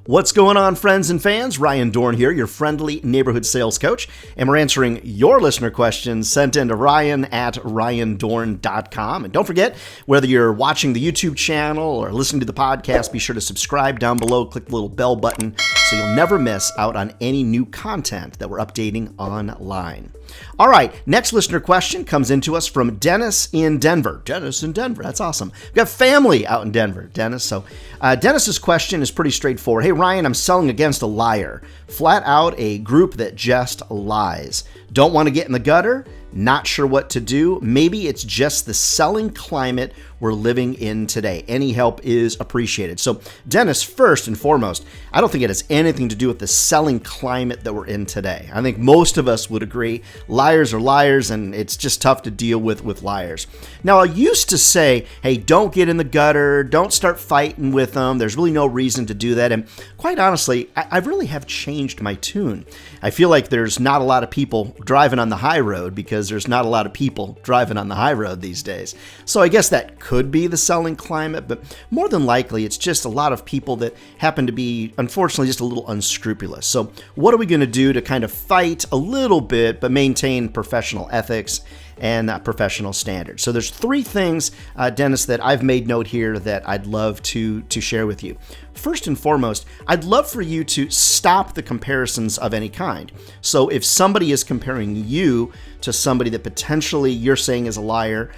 What's going on, friends and fans? Ryan Dohrn here, your friendly neighborhood sales coach, and we're answering your listener questions sent in to ryan@ryandohrn.com. And don't forget, whether you're watching the YouTube channel or listening to the podcast, be sure to subscribe down below, click the little bell button so you'll never miss out on any new content that we're updating online. All right, next listener question comes into us from Dennis in Denver. Dennis in Denver, that's awesome. We've got family out in Denver, Dennis. So Dennis's question is pretty straightforward. Hey, Ryan, I'm selling against a liar. Flat out a group that just lies. Don't want to get in the gutter. Not sure what to do. Maybe it's just the selling climate we're living in today. Any help is appreciated. So, Dennis, first and foremost, I don't think it has anything to do with the selling climate that we're in today. I think most of us would agree liars are liars, and it's just tough to deal with liars. Now, I used to say, hey, don't get in the gutter. Don't start fighting with them. There's really no reason to do that. And quite honestly, I really have changed my tune. I feel like there's not a lot of people driving on the high road because there's not a lot of people driving on the high road these days. So I guess that could be the selling climate, but more than likely it's just a lot of people that happen to be, unfortunately, just a little unscrupulous. So what are we going to do to kind of fight a little bit but maintain professional ethics and professional standards? So there's three things, Dennis, that I've made note here that I'd love to share with you. First and foremost, I'd love for you to stop the comparisons of any kind. So if somebody is comparing you to somebody that potentially you're saying is a liar,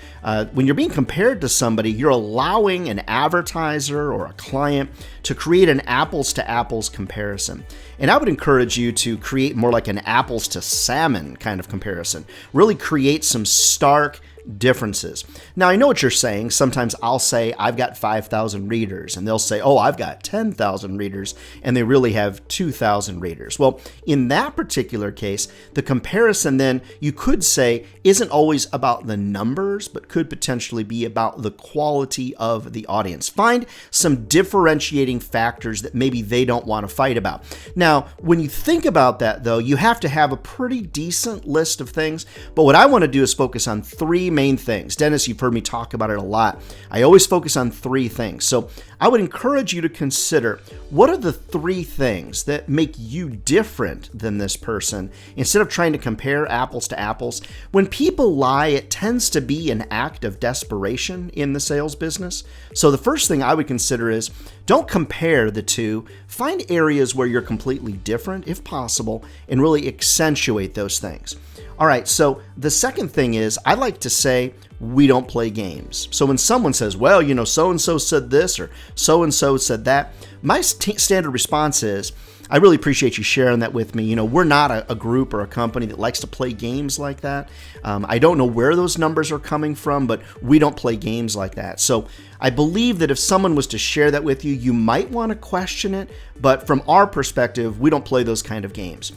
when you're being compared to somebody, you're allowing an advertiser or a client to create an apples to apples comparison. And I would encourage you to create more like an apples to salmon kind of comparison. Really create some stark differences. Now, I know what you're saying. Sometimes I'll say I've got 5,000 readers, and they'll say, oh, I've got 10,000 readers, and they really have 2,000 readers. Well, in that particular case, the comparison then you could say isn't always about the numbers, but could potentially be about the quality of the audience. Find some differentiating factors that maybe they don't want to fight about. Now, when you think about that, though, you have to have a pretty decent list of things, but what I want to do is focus on three main things. Dennis, you've heard me talk about it a lot. I always focus on three things. So I would encourage you to consider, what are the three things that make you different than this person instead of trying to compare apples to apples? When people lie, it tends to be an act of desperation in the sales business. So the first thing I would consider is don't compare the two. Find areas where you're completely different, if possible, and really accentuate those things. All right, so the second thing is I like to say we don't play games. So when someone says, well, you know, so-and-so said this or so-and-so said that, my standard response is, I really appreciate you sharing that with me. You know, we're not a group or a company that likes to play games like that. I don't know where those numbers are coming from, but we don't play games like that. So I believe that if someone was to share that with you, you might want to question it. But from our perspective, we don't play those kind of games.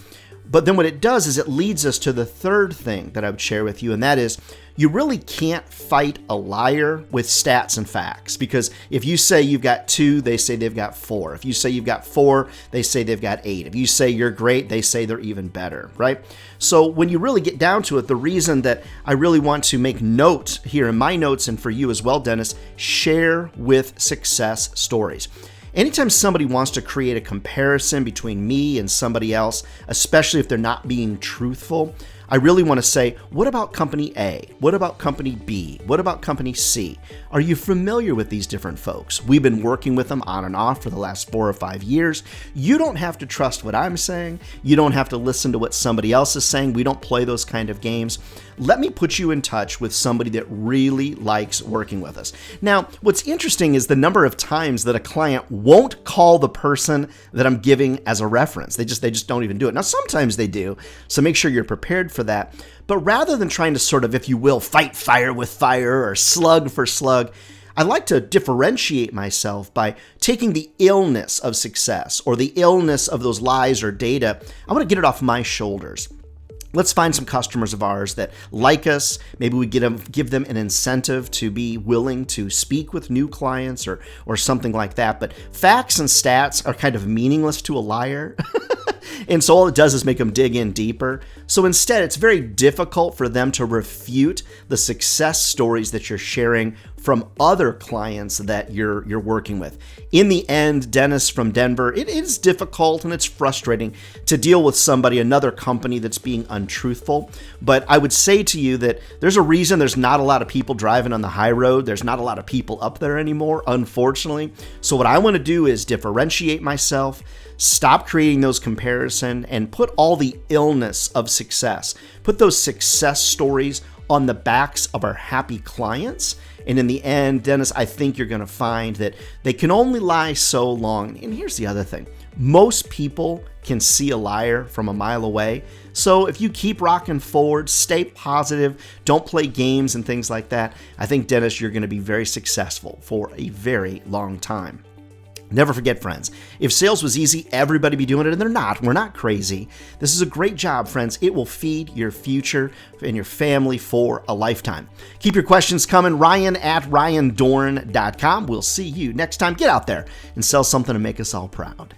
But then what it does is it leads us to the third thing that I would share with you, and that is you really can't fight a liar with stats and facts, because if you say you've got 2, they say they've got 4. If you say you've got 4, they say they've got 8. If you say you're great, they say they're even better, right? So when you really get down to it, the reason that I really want to make note here in my notes and for you as well, Dennis, share with success stories. Anytime somebody wants to create a comparison between me and somebody else, especially if they're not being truthful, I really want to say, what about company A? What about company B? What about company C? Are you familiar with these different folks? We've been working with them on and off for the last 4 or 5 years. You don't have to trust what I'm saying. You don't have to listen to what somebody else is saying. We don't play those kind of games. Let me put you in touch with somebody that really likes working with us. Now, what's interesting is the number of times that a client won't call the person that I'm giving as a reference. They just don't even do it. Now, sometimes they do, so make sure you're prepared for that. But rather than trying to sort of, if you will, fight fire with fire or slug for slug, I like to differentiate myself by taking the illness of success or the illness of those lies or data. I want to get it off my shoulders. Let's find some customers of ours that like us. Maybe we give them an incentive to be willing to speak with new clients or something like that. But facts and stats are kind of meaningless to a liar. And so all it does is make them dig in deeper. So instead, it's very difficult for them to refute the success stories that you're sharing from other clients that you're working with. In the end, Dennis from Denver, it is difficult and it's frustrating to deal with another company that's being untruthful. But I would say to you that there's a reason there's not a lot of people driving on the high road. There's not a lot of people up there anymore, unfortunately. So what I want to do is differentiate myself, stop creating those comparisons, and put all the illness of success, put those success stories on the backs of our happy clients. And in the end, Dennis, I think you're going to find that they can only lie so long. And here's the other thing. Most people can see a liar from a mile away. So if you keep rocking forward, stay positive, don't play games and things like that, I think, Dennis, you're going to be very successful for a very long time. Never forget, friends, if sales was easy, everybody be doing it, and they're not. We're not crazy. This is a great job, friends. It will feed your future and your family for a lifetime. Keep your questions coming. Ryan@RyanDohrn.com. We'll see you next time. Get out there and sell something to make us all proud.